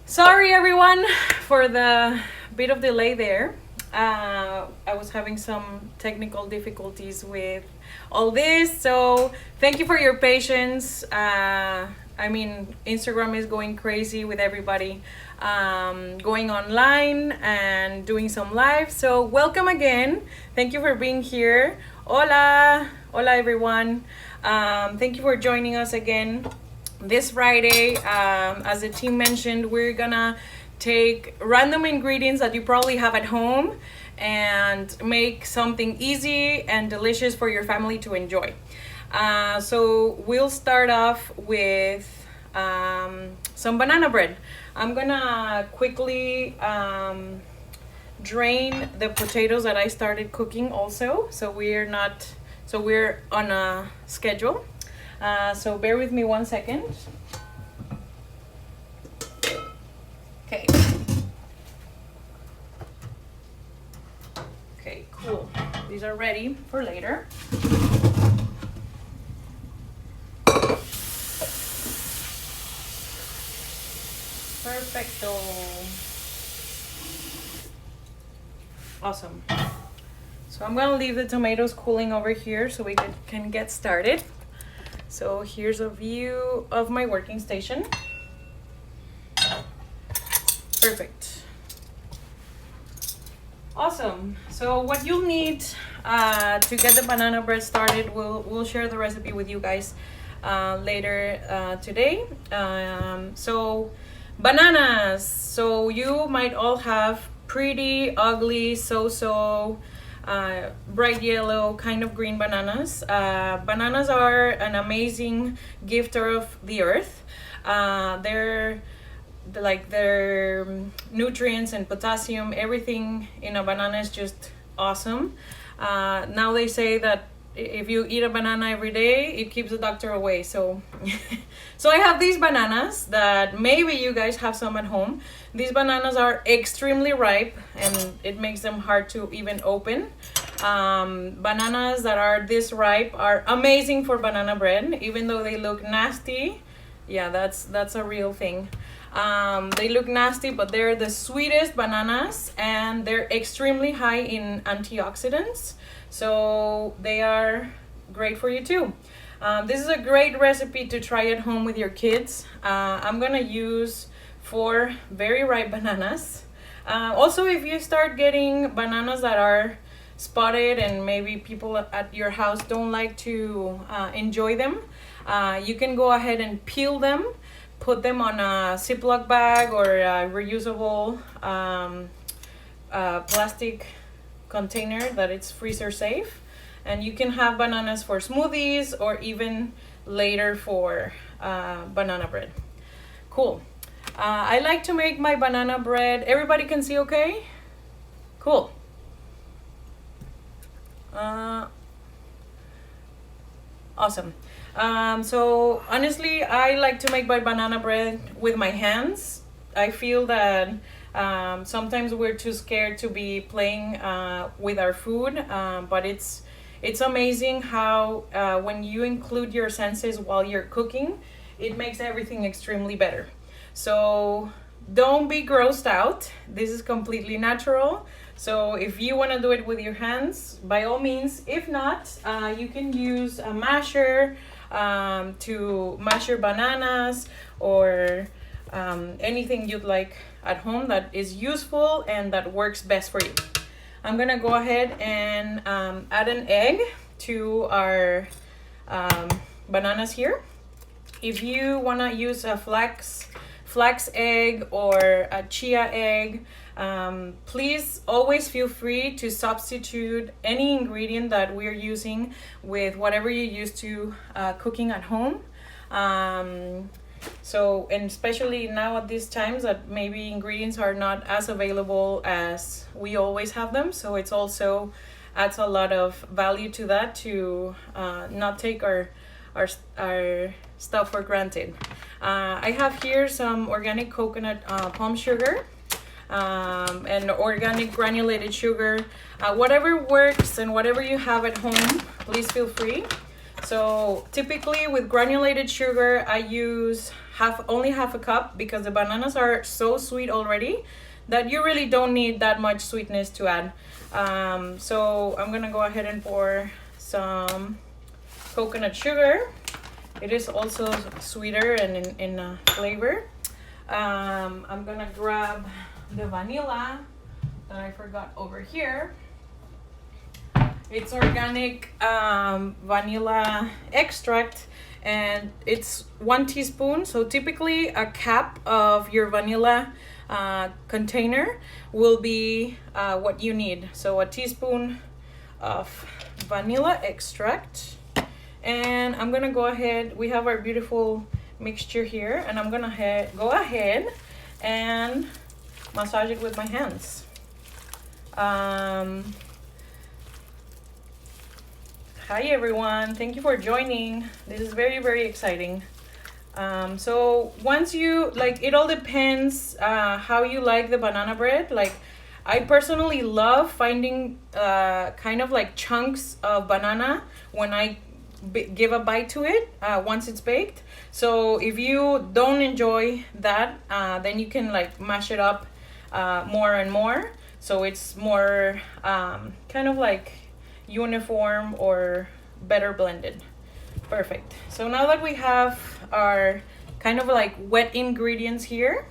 Sorry everyone for the bit of delay there. I was having some technical difficulties with all this, so thank you for your patience. Instagram is going crazy with everybody going online and doing some live. So welcome again. Thank you for being here. Hola, hola everyone. Thank you for joining us again this Friday. As the team mentioned, we're gonna take random ingredients that you probably have at home and make something easy and delicious for your family to enjoy. So we'll start off with some banana bread. I'm gonna quickly drain the potatoes that I started cooking also, so we're on a schedule. So bear with me 1 second. Okay. Okay, cool. These are ready for later. Perfecto. Awesome. So I'm gonna leave the tomatoes cooling over here so we can get started. So here's a view of my working station. Perfect. Awesome. So what you'll need to get the banana bread started, we'll share the recipe with you guys later today. So bananas. So you might all have pretty, ugly, so bright yellow, kind of green bananas. Bananas are an amazing gifter of the earth. Their nutrients and potassium, everything in a banana is just awesome. Now they say that if you eat a banana every day, it keeps the doctor away. So so I have these bananas that maybe you guys have some at home. These bananas are extremely ripe and it makes them hard to even open. Bananas that are this ripe are amazing for banana bread, even though they look nasty. Yeah, that's a real thing. They look nasty, but they're the sweetest bananas and they're extremely high in antioxidants. So they are great for you too. This is a great recipe to try at home with your kids. I'm gonna use 4 very ripe bananas. Also, if you start getting bananas that are spotted and maybe people at your house don't like to enjoy them, you can go ahead and peel them, put them on a Ziploc bag or a reusable plastic container that it's freezer safe, and you can have bananas for smoothies or even later for banana bread. Cool. I like to make my banana bread. Everybody can see okay? Cool. Awesome. So honestly, I like to make my banana bread with my hands. I feel that sometimes we're too scared to be playing with our food, but it's amazing how when you include your senses while you're cooking, it makes everything extremely better. So don't be grossed out. This is completely natural. So if you want to do it with your hands, by all means. If not, you can use a masher to mash your bananas or anything you'd like at home that is useful and that works best for you. I'm gonna go ahead and add an egg to our bananas here. If you wanna use a flax egg or a chia egg, please always feel free to substitute any ingredient that we're using with whatever you use to cooking at home. So, and especially now at these times that maybe ingredients are not as available as we always have them, so it's also adds a lot of value to that to not take our stuff for granted. I have here some organic coconut palm sugar and organic granulated sugar. Whatever works and whatever you have at home, please feel free. So typically with granulated sugar, I use only half a cup because the bananas are so sweet already that you really don't need that much sweetness to add. So I'm gonna go ahead and pour some coconut sugar. It is also sweeter and in flavor. I'm gonna grab the vanilla that I forgot over here. It's organic vanilla extract, and it's 1 teaspoon. So typically a cap of your vanilla container will be what you need. So a teaspoon of vanilla extract. And I'm gonna go ahead, we have our beautiful mixture here, and I'm gonna go ahead and massage it with my hands. Hi everyone, thank you for joining. This is very, very exciting. So once you, like, it all depends how you like the banana bread. Like, I personally love finding kind of like chunks of banana when I give a bite to it once it's baked. So if you don't enjoy that, then you can like mash it up more and more, so it's more kind of like uniform or better blended. Perfect. So now that we have our kind of like wet ingredients here,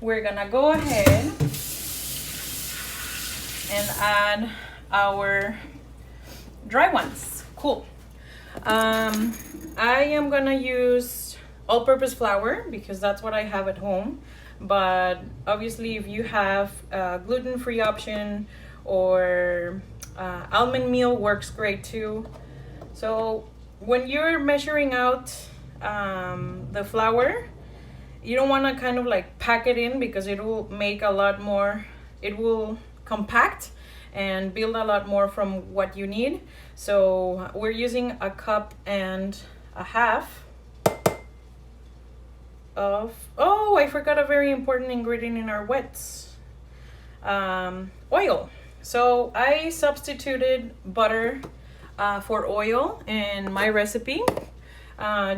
we're gonna go ahead and add our dry ones. Cool. I am gonna use all-purpose flour because that's what I have at home, but obviously if you have a gluten-free option or almond meal works great too. So when you're measuring out the flour, you don't want to kind of like pack it in because it will make a lot more, it will compact and build a lot more from what you need. So we're using 1.5 cups of, oh, I forgot a very important ingredient in our wets, oil. So I substituted butter for oil in my recipe,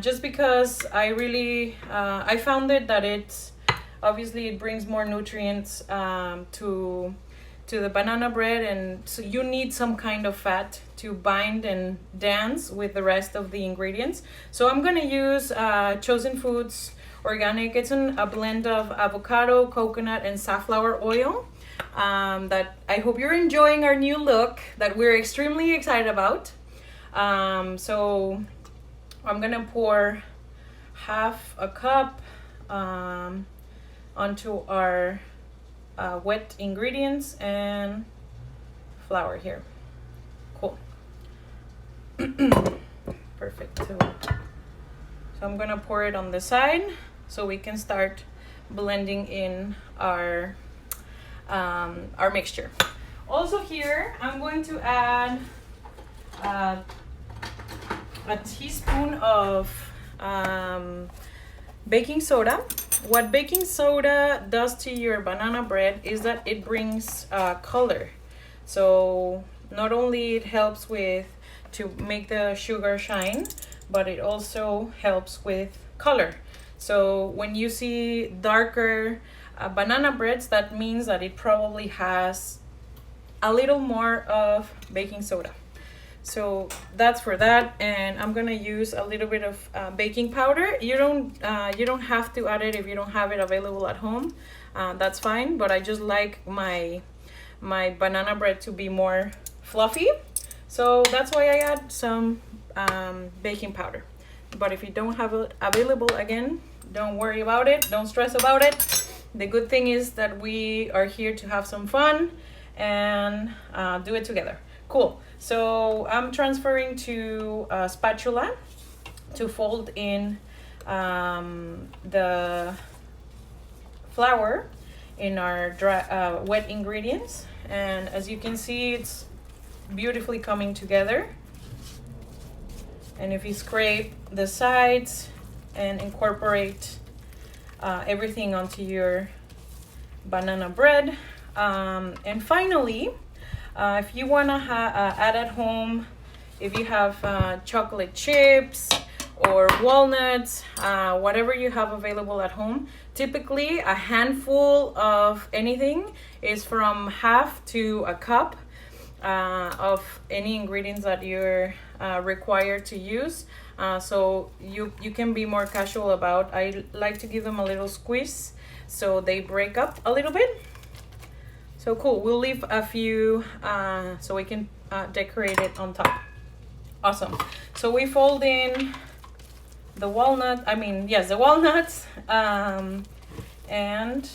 just because I really, I found it that it's, obviously it brings more nutrients to the banana bread, and so you need some kind of fat to bind and dance with the rest of the ingredients. So I'm gonna use Chosen Foods organic. It's a blend of avocado, coconut, and safflower oil. That I hope you're enjoying our new look that we're extremely excited about. So I'm gonna pour 1/2 cup onto our wet ingredients and flour here. Cool. Perfect. So I'm gonna pour it on the side so we can start blending in our mixture. Also here, I'm going to add a teaspoon of baking soda. What baking soda does to your banana bread is that it brings color. So not only it helps to make the sugar shine, but it also helps with color. So when you see darker banana breads, that means that it probably has a little more of baking soda. So that's for that, and I'm gonna use a little bit of baking powder. You don't have to add it if you don't have it available at home. That's fine, but I just like my banana bread to be more fluffy, so that's why I add some baking powder. But if you don't have it available, again, don't worry about it, don't stress about it. The good thing is that we are here to have some fun and do it together. Cool. So I'm transferring to a spatula to fold in the flour in our dry, wet ingredients, and as you can see, it's beautifully coming together. And if you scrape the sides and incorporate everything onto your banana bread, and finally, if you want to add at home if you have chocolate chips or walnuts, whatever you have available at home. Typically, a handful of anything is from half to a cup of any ingredients that you're required to use. So you can be more casual about. I like to give them a little squeeze so they break up a little bit. So cool. We'll leave a few so we can decorate it on top. Awesome. So we fold in the walnuts, and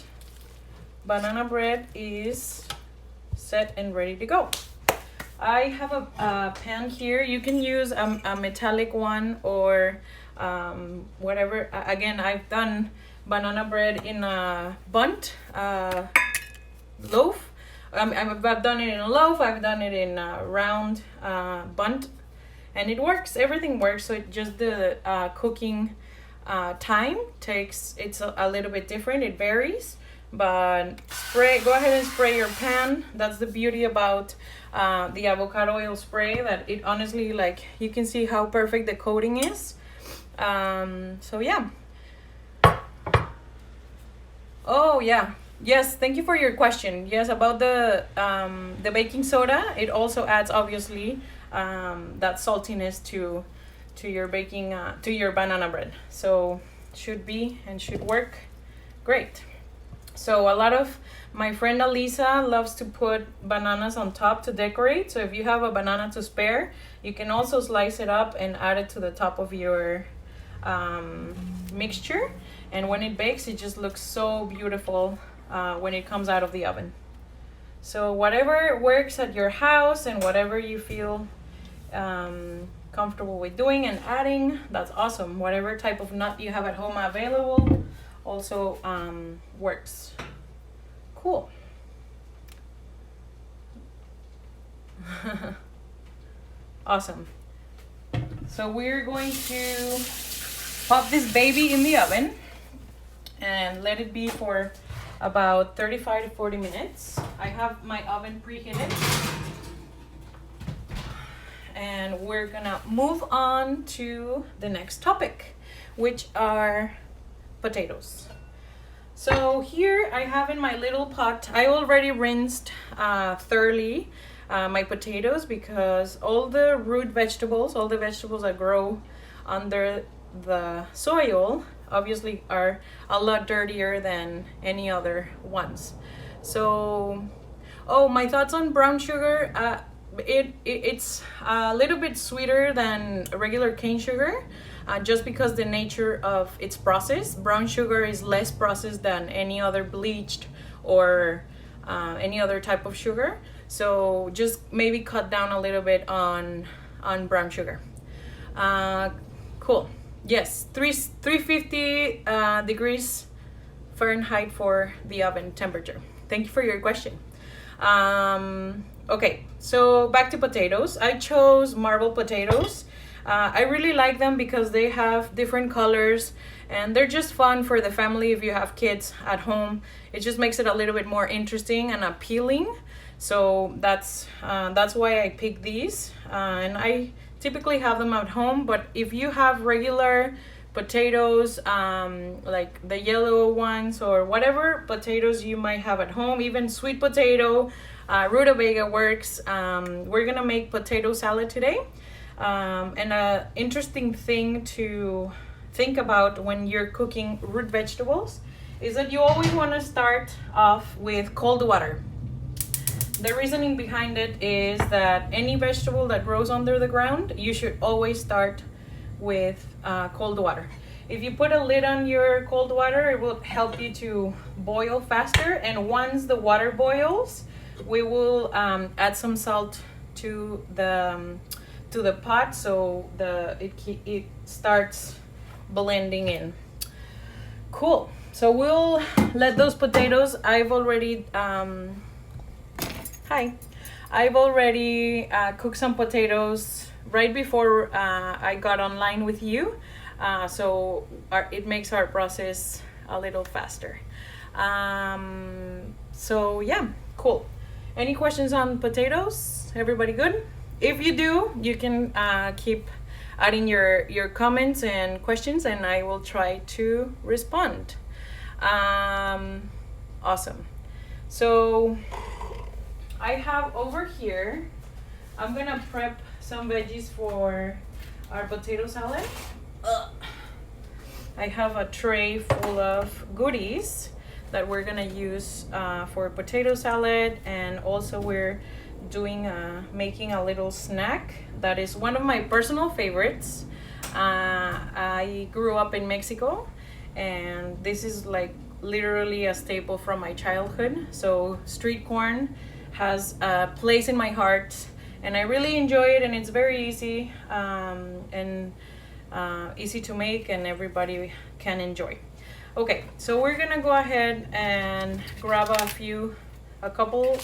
banana bread is set and ready to go. I have a pan here. You can use a metallic one or whatever. Again, I've done banana bread in a bundt loaf. I've done it in a loaf. I've done it in a round bundt, and it works. Everything works. So it just the cooking time takes. It's a little bit different. It varies, but go ahead and spray your pan. That's the beauty about the avocado oil spray, that it honestly, like, you can see how perfect the coating is. So yeah. Oh yeah, yes, thank you for your question. Yes, about the baking soda, it also adds obviously that saltiness to your baking to your banana bread. So should be and should work great. So a lot of my friend Alisa loves to put bananas on top to decorate. So if you have a banana to spare, you can also slice it up and add it to the top of your mixture. And when it bakes, it just looks so beautiful when it comes out of the oven. So whatever works at your house and whatever you feel comfortable with doing and adding, that's awesome. Whatever type of nut you have at home available also works. Cool. Awesome. So we're going to pop this baby in the oven and let it be for about 35 to 40 minutes. I have my oven preheated. And we're gonna move on to the next topic, which are potatoes. So here I have in my little pot, I already rinsed thoroughly my potatoes, because all the root vegetables, all the vegetables that grow under the soil obviously are a lot dirtier than any other ones. So, oh, my thoughts on brown sugar, it's a little bit sweeter than regular cane sugar, just because the nature of its process. Brown sugar is less processed than any other bleached or any other type of sugar. So just maybe cut down a little bit on brown sugar. Cool. Yes, 350 degrees Fahrenheit for the oven temperature. Thank you for your question. Okay, so back to potatoes. I chose marble potatoes. I really like them because they have different colors and they're just fun for the family if you have kids at home. It just makes it a little bit more interesting and appealing. So that's why I picked these. And I typically have them at home, but if you have regular potatoes, like the yellow ones or whatever potatoes you might have at home, even sweet potato, rutabaga works. We're gonna make potato salad today. And an interesting thing to think about when you're cooking root vegetables is that you always want to start off with cold water. The reasoning behind it is that any vegetable that grows under the ground, you should always start with cold water. If you put a lid on your cold water, it will help you to boil faster. And once the water boils, we will add some salt to the pot so it starts blending in. Cool. So we'll let those potatoes. I've already cooked some potatoes right before I got online with you, so it makes our process a little faster. So yeah, cool. Any questions on potatoes? Everybody good? if you do, you can keep adding your comments and questions, and I will try to respond. Awesome. So I have over here, I'm gonna prep some veggies for our potato salad. I have a tray full of goodies that we're gonna use for potato salad, and also we're doing making a little snack that is one of my personal favorites. I grew up in Mexico, and this is like literally a staple from my childhood. So street corn has a place in my heart, and I really enjoy it, and it's very easy and easy to make, and everybody can enjoy. Okay, so we're gonna go ahead and grab a couple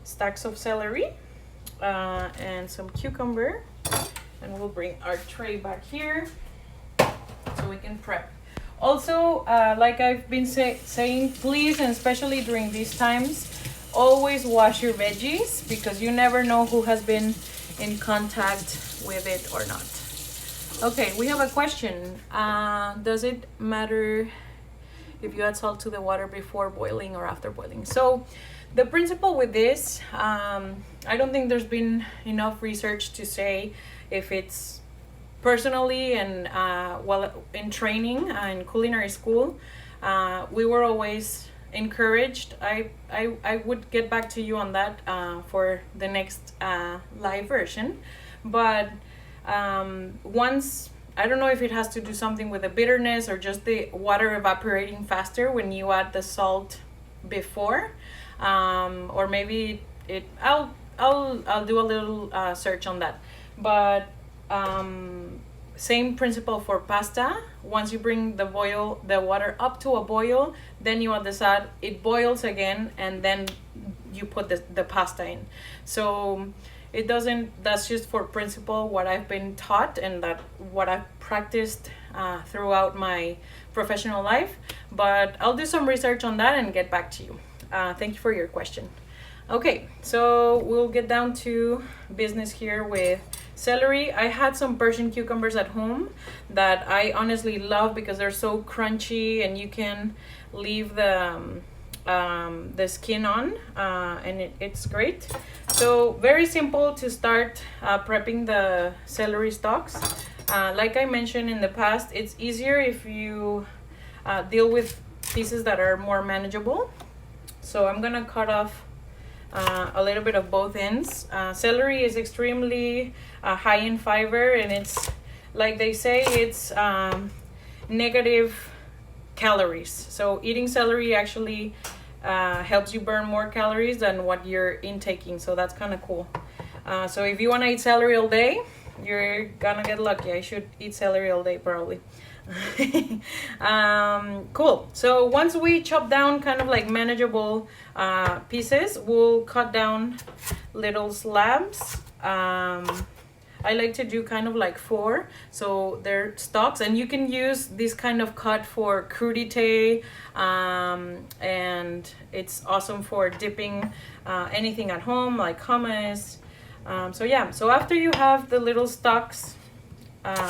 stacks of celery and some cucumber, and we'll bring our tray back here so we can prep. Also, like I've been saying, please, and especially during these times, always wash your veggies, because you never know who has been in contact with it or not. Okay, we have a question. Does it matter if you add salt to the water before boiling or after boiling? So the principle with this, I don't think there's been enough research to say if it's personally, and well, in training in culinary school, we were always encouraged. I would get back to you on that for the next live version, but once, I don't know if it has to do something with the bitterness or just the water evaporating faster when you add the salt before, or maybe I'll do a little search on that. But same principle for pasta. Once you bring the water up to a boil, then you add the salt, it boils again, and then you put the pasta in. So it doesn't, that's just for principle, what I've been taught, and that what I've practiced throughout my professional life. But I'll do some research on that and get back to you. Thank you for your question. Okay, so we'll get down to business here with celery. I had some Persian cucumbers at home that I honestly love because they're so crunchy, and you can leave the skin on, and it's great. So very simple to start prepping the celery stalks. Like I mentioned in the past, it's easier if you deal with pieces that are more manageable. So I'm gonna cut off a little bit of both ends. Celery is extremely high in fiber, and it's, like they say, it's negative calories. So eating celery actually helps you burn more calories than what you're intaking. So that's kind of cool. So if you want to eat celery all day, you're gonna get lucky. I should eat celery all day probably. Cool. So once we chop down kind of like manageable pieces, we'll cut down little slabs. I like to do kind of like 4, so they're stalks, and you can use this kind of cut for crudité, and it's awesome for dipping anything at home like hummus. So yeah, so after you have the little stalks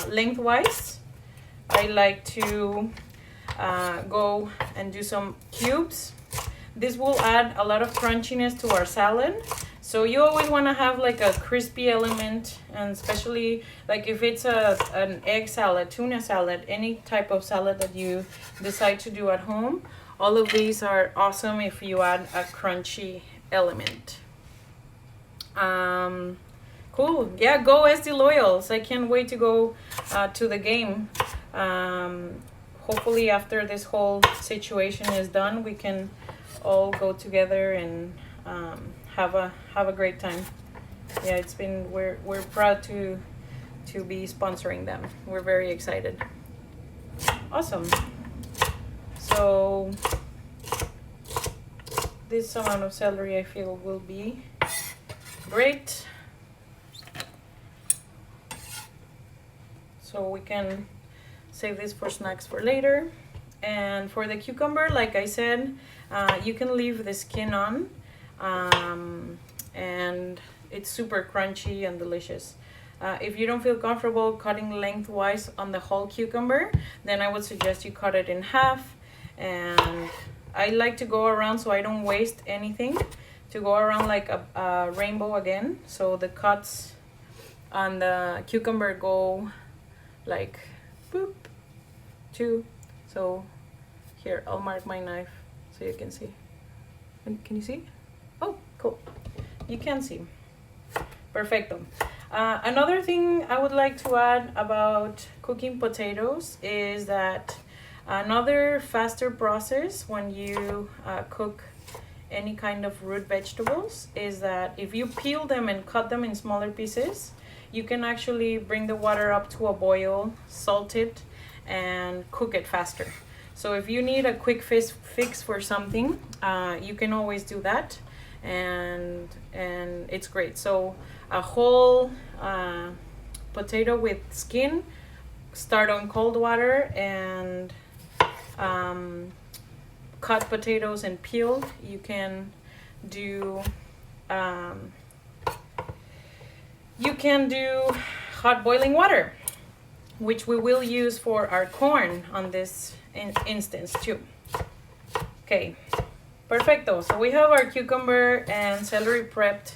lengthwise, I like to go and do some cubes. This will add a lot of crunchiness to our salad. So you always want to have like a crispy element, and especially like if it's an egg salad, tuna salad, any type of salad that you decide to do at home, all of these are awesome if you add a crunchy element. Cool. Yeah, go SD Loyals. I can't wait to go to the game. Hopefully after this whole situation is done, we can all go together and have a great time. Yeah, it's been, we're proud to be sponsoring them. We're very excited. Awesome. So this amount of celery I feel will be great. So we can save this for snacks for later. And for the cucumber, like I said, you can leave the skin on, and it's super crunchy and delicious. If you don't feel comfortable cutting lengthwise on the whole cucumber, then I would suggest you cut it in half. And I like to go around so I don't waste anything, to go around like a rainbow again. So the cuts on the cucumber go like boop, two. So here, I'll mark my knife so you can see. Can you see? Oh, cool. You can see. Perfecto. Another thing I would like to add about cooking potatoes is that another faster process when you cook any kind of root vegetables is that if you peel them and cut them in smaller pieces, you can actually bring the water up to a boil, salt it, and cook it faster. So if you need a quick fix for something, you can always do that, and it's great. So a whole potato with skin, start on cold water, and cut potatoes and peeled. You can do hot boiling water, which we will use for our corn on this instance too. Okay, perfecto. So we have our cucumber and celery prepped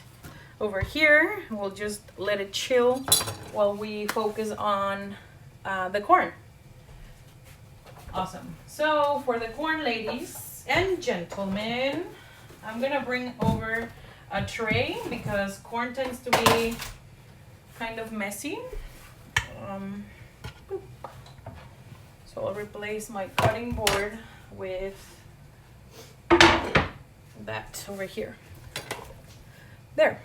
over here. We'll just let it chill while we focus on the corn. Awesome. So for the corn, ladies and gentlemen, I'm gonna bring over a tray because corn tends to be kind of messy. So I'll replace my cutting board with that over here. There.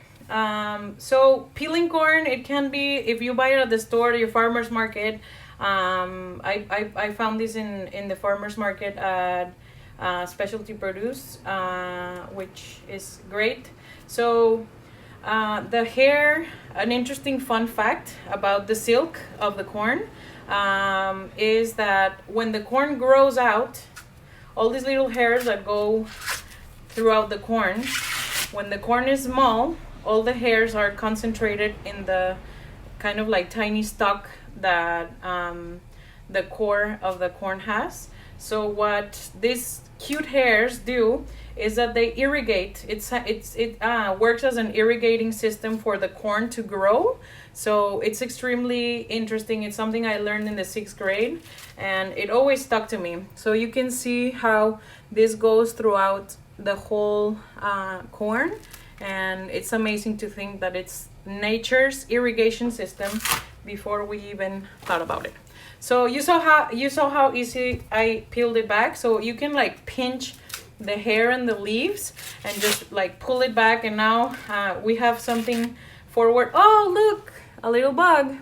So peeling corn, it can be, if you buy it at the store, your farmer's market. I found this in the farmer's market at Specialty Produce, which is great. So the hair, an interesting fun fact about the silk of the corn is that when the corn grows out, all these little hairs that go throughout the corn, when the corn is small, all the hairs are concentrated in the kind of like tiny stalk that the core of the corn has. So what these cute hairs do is that they irrigate. It works as an irrigating system for the corn to grow. So it's extremely interesting. It's something I learned in the 6th grade, and it always stuck to me. So you can see how this goes throughout the whole corn, and it's amazing to think that it's nature's irrigation system before we even thought about it. So you saw how easy I peeled it back. So you can like pinch the hair and the leaves and just like pull it back, and now we have something forward. Oh, look, a little bug.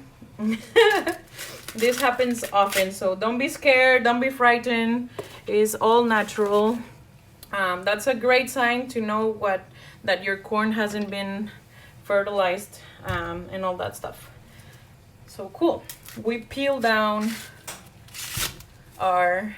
This happens often, so don't be scared, don't be frightened. It's all natural. That's a great sign to know that your corn hasn't been fertilized and all that stuff. So cool. We peel down our.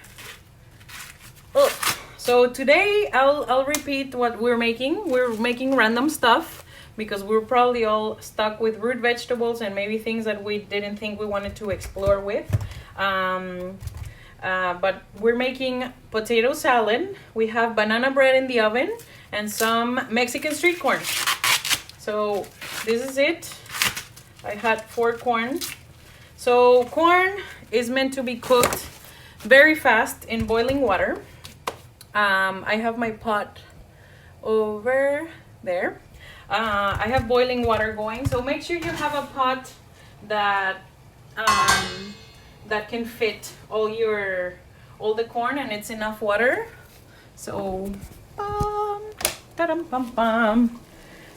So today I'll repeat what we're making. We're making random stuff because we're probably all stuck with root vegetables and maybe things that we didn't think we wanted to explore with. But we're making potato salad. We have banana bread in the oven and some Mexican street corn. So this is it. I had 4 corn. So corn is meant to be cooked very fast in boiling water. I have my pot over there. I have boiling water going. So make sure you have a pot that that can fit all the corn and it's enough water. So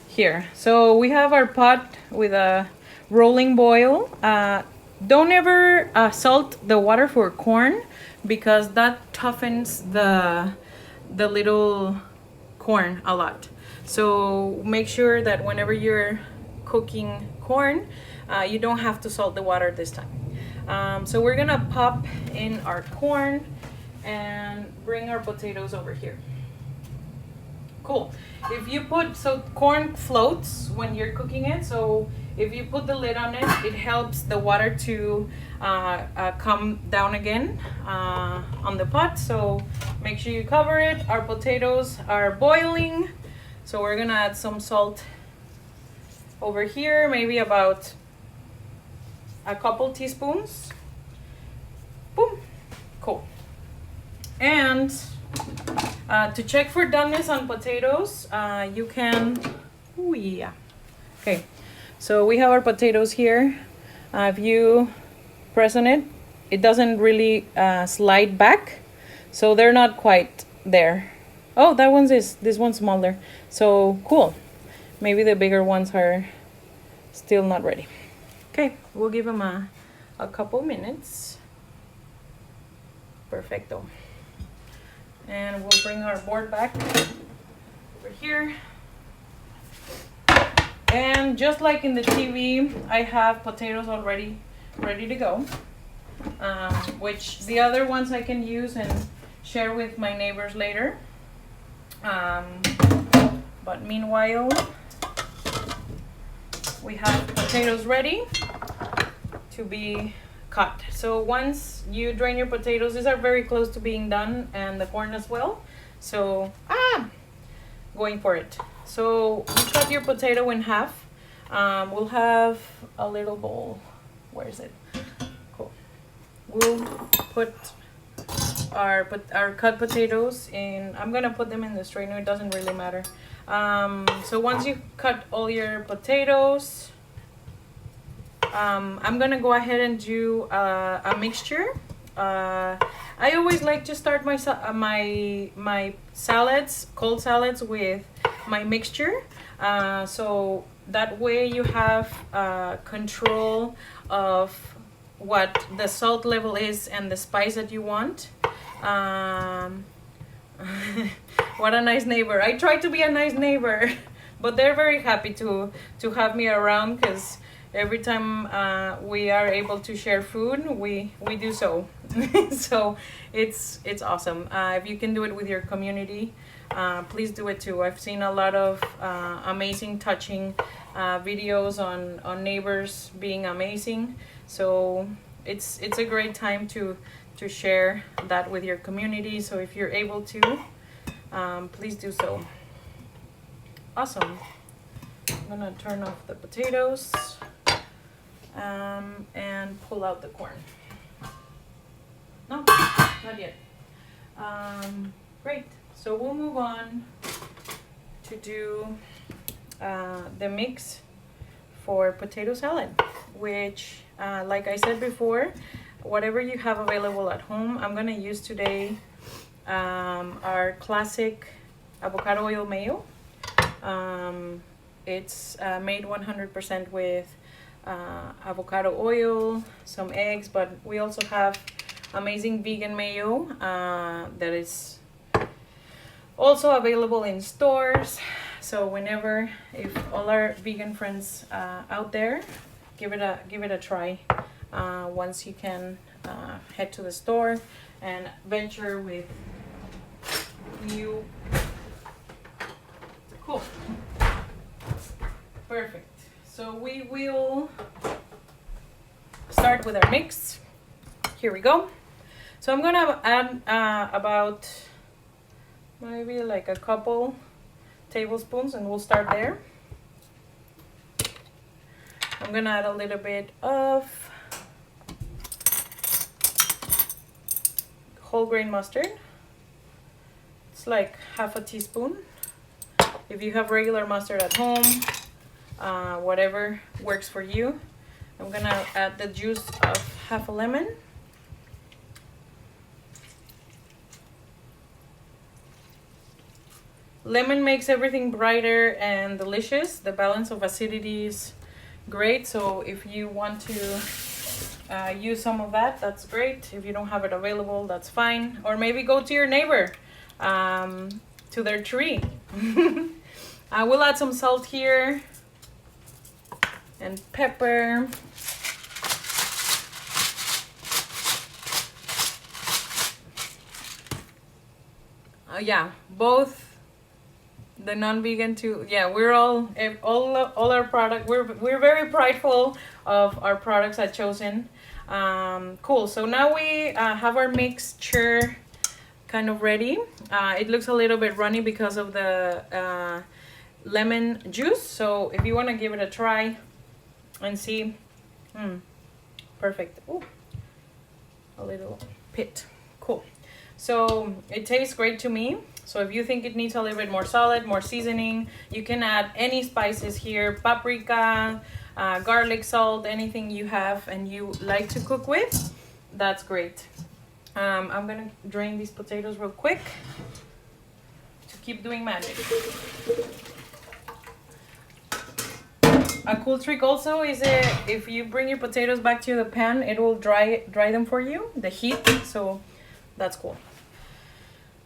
here. So we have our pot with a rolling boil. Don't ever salt the water for corn because that toughens the little corn a lot. So make sure that whenever you're cooking corn, you don't have to salt the water this time. So we're gonna pop in our corn and bring our potatoes over here. Cool. If you put, so corn floats when you're cooking it, so if you put the lid on it, it helps the water to come down again on the pot. So make sure you cover it. Our potatoes are boiling, so we're gonna add some salt over here, maybe about a couple teaspoons. Boom. Cool. And to check for doneness on potatoes, you can, oh yeah. Okay, so we have our potatoes here. If you press on it, it doesn't really slide back, so they're not quite there. Oh, that one's this one's smaller. So cool. Maybe the bigger ones are still not ready. Okay, we'll give them a couple minutes. Perfecto. And we'll bring our board back over here. And just like in the TV, I have potatoes already ready to go, which the other ones I can use and share with my neighbors later. But meanwhile, we have potatoes ready to be cut. So once you drain your potatoes, these are very close to being done, and the corn as well. So going for it. So you cut your potato in half. We'll have a little bowl. Where is it? Cool. We'll put our cut potatoes in. I'm gonna put them in the strainer. It doesn't really matter. So once you cut all your potatoes, I'm gonna go ahead and do a mixture. I always like to start my salads, cold salads, with my mixture, so that way you have control of what the salt level is and the spice that you want. What a nice neighbor. I try to be a nice neighbor, but they're very happy to have me around, because every time we are able to share food, we do so. So it's awesome. If you can do it with your community, please do it too. I've seen a lot of amazing, touching videos on neighbors being amazing. So it's a great time to share that with your community. So if you're able to, please do so. Awesome. I'm gonna turn off the potatoes and pull out the corn. No, not yet. Great. So we'll move on to do the mix for potato salad, which, like I said before, whatever you have available at home. I'm gonna use today our classic avocado oil mayo. It's made 100% with avocado oil, some eggs, but we also have amazing vegan mayo that is also available in stores. So whenever, if all our vegan friends out there, give it a try. Once you can head to the store and venture with new. Cool. Perfect. So we will start with our mix. Here we go. So I'm gonna add about maybe like a couple tablespoons, and we'll start there. I'm gonna add a little bit of whole grain mustard. It's like half a teaspoon. If you have regular mustard at home, whatever works for you. I'm gonna add the juice of half a lemon. Lemon makes everything brighter and delicious. The balance of acidity is great, so if you want to use some of that, that's great. If you don't have it available, that's fine. Or maybe go to your neighbor, to their tree. I will add some salt here and pepper. Yeah, both the non-vegan too. Yeah, we're all our product. We're very prideful of our products at Chosen. Cool. So now we have our mixture kind of ready. It looks a little bit runny because of the lemon juice. So if you want to give it a try and see, perfect. Ooh, a little pit. Cool. So it tastes great to me. So if you think it needs a little bit more solid, more seasoning, you can add any spices here, paprika, garlic, salt, anything you have and you like to cook with, that's great. I'm gonna drain these potatoes real quick to keep doing magic. A cool trick also is if you bring your potatoes back to the pan, it will dry them for you, the heat, so that's cool.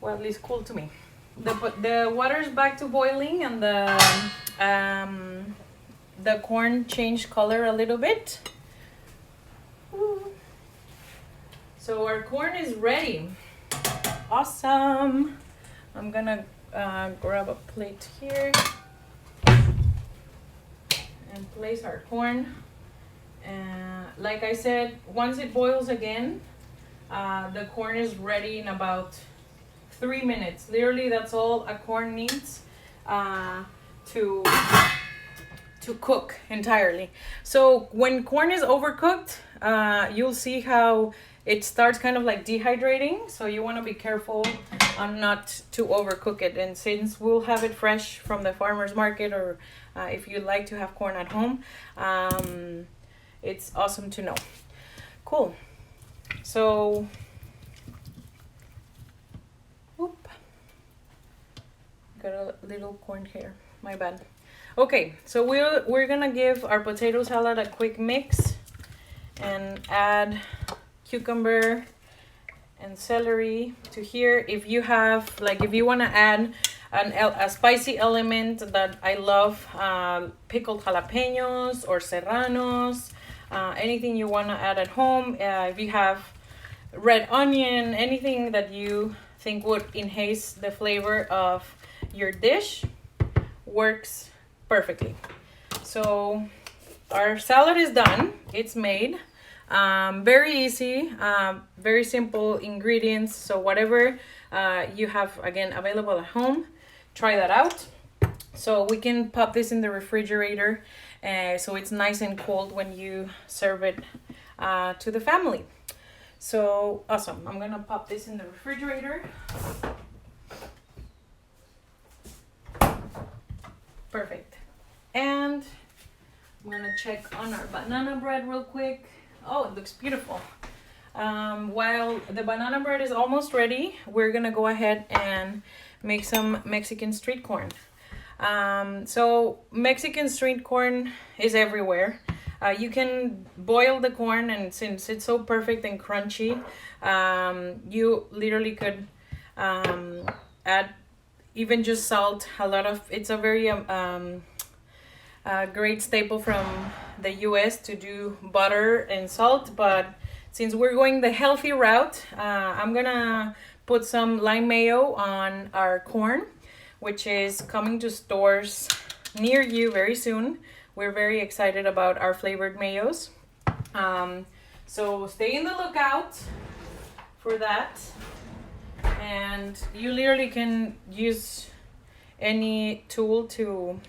Well, at least cool to me. The water's back to boiling and the corn changed color a little bit. Ooh. So our corn is ready. Awesome. I'm gonna grab a plate here and place our corn. Like I said, once it boils again, the corn is ready in about 3 minutes. Literally, that's all a corn needs to cook entirely. So when corn is overcooked, you'll see how it starts kind of like dehydrating. So you want to be careful on not to overcook it. And since we'll have it fresh from the farmer's market, or if you like to have corn at home, it's awesome to know. Cool. So, whoop, got a little corn here, my bad. Okay, so we're gonna give our potato salad a quick mix and add cucumber and celery to here. If you have, like, if you want to add a spicy element that I love, pickled jalapenos or serranos, anything you want to add at home. If you have red onion, anything that you think would enhance the flavor of your dish, works perfectly. So our salad is done. It's made. Very easy, very simple ingredients. So whatever you have, again, available at home, try that out. So we can pop this in the refrigerator, so it's nice and cold when you serve it to the family. So awesome. I'm gonna pop this in the refrigerator. Perfect. And I'm gonna check on our banana bread real quick. Oh, it looks beautiful. While the banana bread is almost ready, we're gonna go ahead and make some Mexican street corn. So Mexican street corn is everywhere. You can boil the corn, and since it's so perfect and crunchy, you literally could add even just salt. It's a very great staple from the US to do butter and salt, but since we're going the healthy route, I'm gonna put some lime mayo on our corn, which is coming to stores near you very soon. We're very excited about our flavored mayos. So stay in the lookout for that. And you literally can use any tool to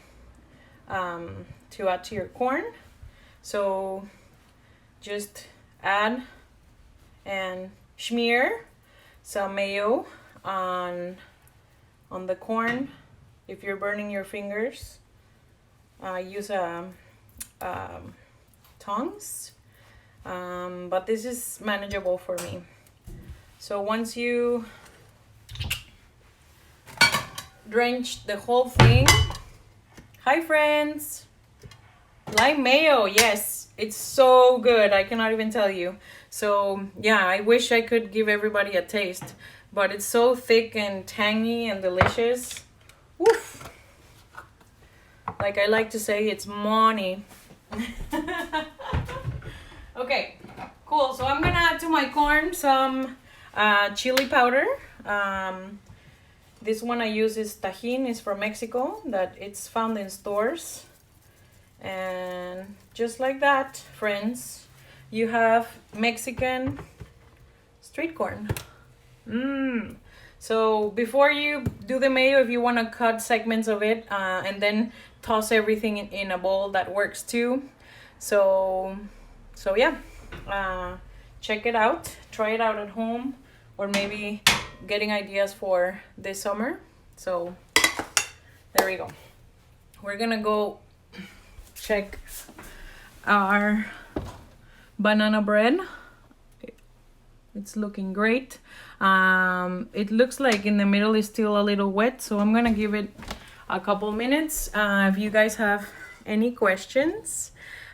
add to your corn. So just add and smear some mayo on the corn. If you're burning your fingers, use tongs, but this is manageable for me. So once you drench the whole thing, hi friends, lime mayo, yes, it's so good, I cannot even tell you. So yeah, I wish I could give everybody a taste, but it's so thick and tangy and delicious. Woof. Like I like to say, it's money. Okay, cool. So I'm gonna add to my corn some chili powder. This one I use is Tajín, is from Mexico, that it's found in stores. And just like that, friends, you have Mexican street corn. So before you do the mayo, if you want to cut segments of it and then toss everything in a bowl, that works too. So yeah, check it out, try it out at home, or maybe getting ideas for this summer. So there we go. We're gonna go check our banana bread. It's looking great. It looks like in the middle is still a little wet, so I'm gonna give it a couple minutes. If you guys have any questions,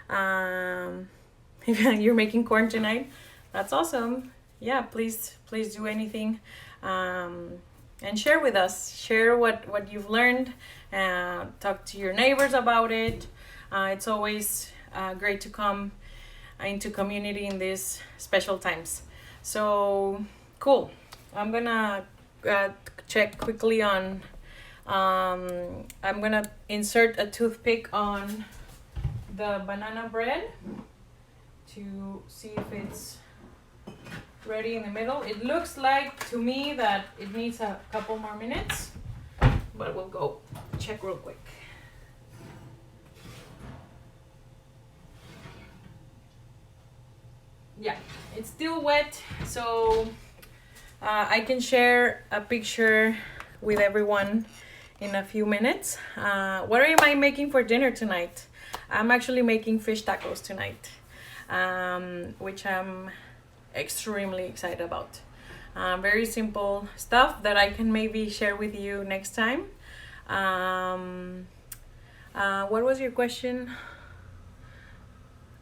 if you're making corn tonight, that's awesome. Yeah, please do anything, and share with us. Share what you've learned. Talk to your neighbors about it. It's always great to come into community in these special times. So cool. I'm gonna check quickly on. I'm gonna insert a toothpick on the banana bread to see if it's ready in the middle. It looks like to me that it needs a couple more minutes, but we'll go check real quick. Yeah, it's still wet, so I can share a picture with everyone in a few minutes. What am I making for dinner tonight? I'm actually making fish tacos tonight, which I'm extremely excited about. Very simple stuff that I can maybe share with you next time. What was your question?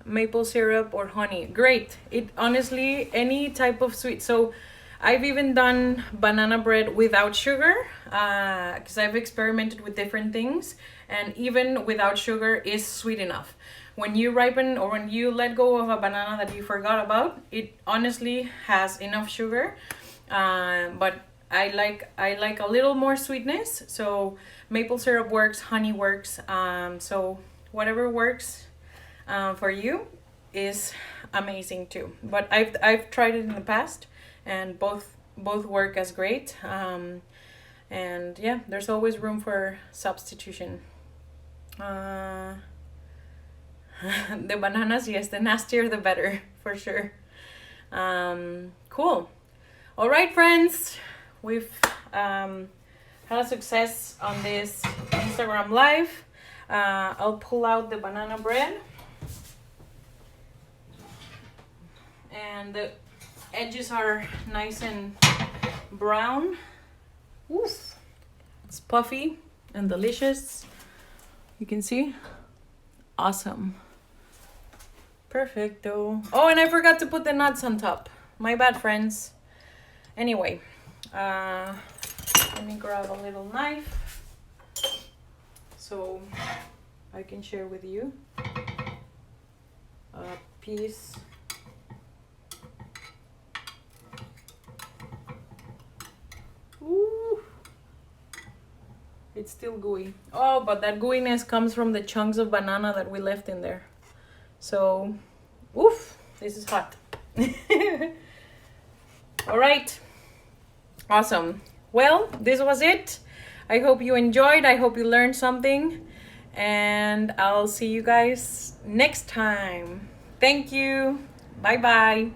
Maple syrup or honey? Great. It honestly, any type of sweet. So I've even done banana bread without sugar, because I've experimented with different things, and even without sugar is sweet enough. When you ripen or when you let go of a banana that you forgot about, it honestly has enough sugar, but I like a little more sweetness. So maple syrup works, honey works, so whatever works for you is amazing too. But I've tried it in the past, and both work as great. And yeah, there's always room for substitution. The bananas, yes, the nastier the better, for sure. Cool. All right, friends, we've had a success on this Instagram live. I'll pull out the banana bread, and the edges are nice and brown. Oof. It's puffy and delicious. You can see. Awesome. Perfecto. Oh, and I forgot to put the nuts on top. My bad, friends. Anyway, let me grab a little knife so I can share with you a piece. Ooh. It's still gooey. Oh, but that gooiness comes from the chunks of banana that we left in there. So, oof, this is hot. All right. Awesome. Well, this was it. I hope you enjoyed. I hope you learned something. And I'll see you guys next time. Thank you. Bye-bye.